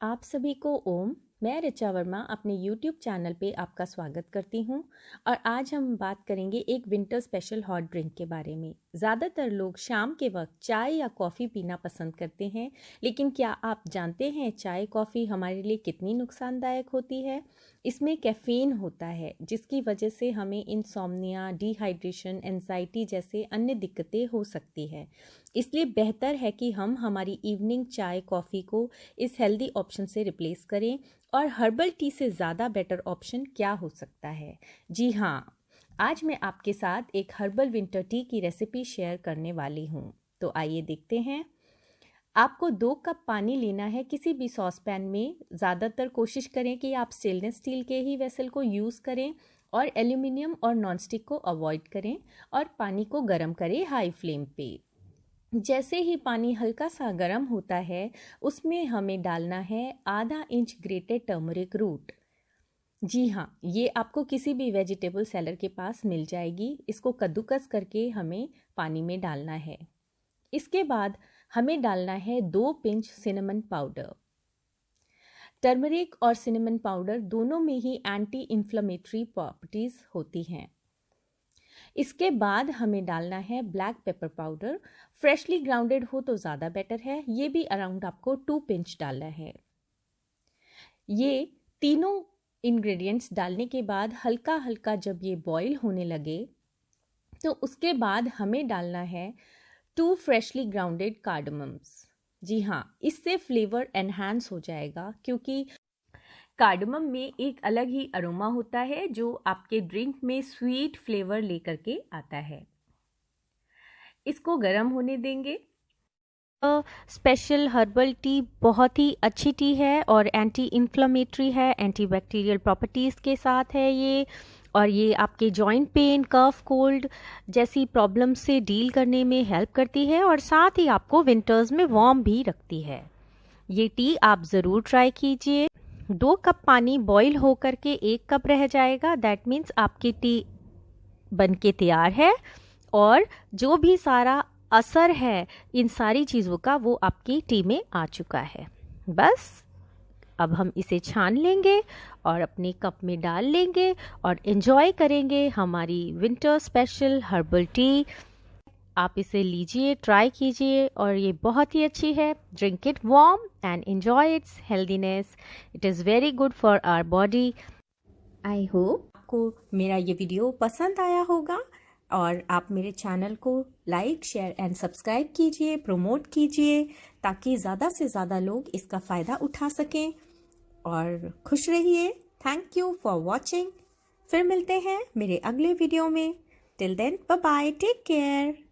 आप सभी को ओम। मैं ऋचा वर्मा अपने YouTube चैनल पे आपका स्वागत करती हूँ और आज हम बात करेंगे एक विंटर स्पेशल हॉट ड्रिंक के बारे में। ज़्यादातर लोग शाम के वक्त चाय या कॉफ़ी पीना पसंद करते हैं, लेकिन क्या आप जानते हैं चाय कॉफ़ी हमारे लिए कितनी नुकसानदायक होती है? इसमें कैफ़ीन होता है जिसकी वजह से हमें इंसोम्निया, डिहाइड्रेशन, एंजाइटी जैसे अन्य दिक्कतें हो सकती है। इसलिए बेहतर है कि हम हमारी इवनिंग चाय कॉफ़ी को इस हेल्दी ऑप्शन से रिप्लेस करें। और हर्बल टी से ज़्यादा बेटर ऑप्शन क्या हो सकता है? जी हाँ, आज मैं आपके साथ एक हर्बल विंटर टी की रेसिपी शेयर करने वाली हूँ। तो आइए देखते हैं। आपको 2 कप पानी लेना है किसी भी सॉस पैन में। ज़्यादातर कोशिश करें कि आप स्टेनलेस स्टील के ही वेसल को यूज़ करें और एल्यूमिनियम और नॉनस्टिक को अवॉइड करें और पानी को गर्म करें हाई फ्लेम पे। जैसे ही पानी हल्का सा गर्म होता है, उसमें हमें डालना है आधा इंच ग्रेटेड टर्मरिक रूट। जी हाँ, ये आपको किसी भी वेजिटेबल सेलर के पास मिल जाएगी। इसको कद्दूकस करके हमें पानी में डालना है। इसके बाद हमें डालना है 2 पिंच सिनेमन पाउडर। टर्मरिक और सिनेमन पाउडर दोनों में ही एंटी इन्फ्लेमेटरी प्रॉपर्टीज होती हैं। इसके बाद हमें डालना है black pepper powder. Freshly grounded हो तो ज़्यादा बेटर है। ये भी अराउंड आपको 2 पिंच डालना है। ये तीनों इंग्रेडिएंट्स डालने के बाद हल्का हल्का जब ये बॉईल होने लगे तो उसके बाद हमें डालना है 2 फ्रेशली ग्राउंडेड कार्डमम्स। जी हाँ, इससे फ्लेवर एनहांस हो जाएगा क्योंकि कार्डमम में एक अलग ही अरोमा होता है जो आपके ड्रिंक में स्वीट फ्लेवर लेकर के आता है। इसको गर्म होने देंगे। स्पेशल हर्बल टी बहुत ही अच्छी टी है और एंटी इन्फ्लेमेटरी है, एंटी बैक्टीरियल प्रॉपर्टीज़ के साथ है ये। और ये आपके जॉइंट पेन, कफ, कोल्ड जैसी प्रॉब्लम से डील करने में हेल्प करती है और साथ ही आपको विंटर्स में वार्म भी रखती है। ये टी आप ज़रूर ट्राई कीजिए। 2 कप पानी बॉईल होकर के 1 कप रह जाएगा। दैट मीन्स आपकी टी बनके तैयार है और जो भी सारा असर है इन सारी चीज़ों का वो आपकी टी में आ चुका है। बस अब हम इसे छान लेंगे और अपने कप में डाल लेंगे और एंजॉय करेंगे हमारी विंटर स्पेशल हर्बल टी। आप इसे लीजिए, ट्राई कीजिए और ये बहुत ही अच्छी है। Drink it warm and enjoy its healthiness. It is very good for our body. I hope आपको मेरा ये वीडियो पसंद आया होगा और आप मेरे चैनल को लाइक, शेयर एंड सब्सक्राइब कीजिए, प्रमोट कीजिए ताकि ज़्यादा से ज़्यादा लोग इसका फ़ायदा उठा सकें। और खुश रहिए। Thank you for watching. फिर मिलते हैं मेरे अगले वीडियो में। Till then, bye bye, take care.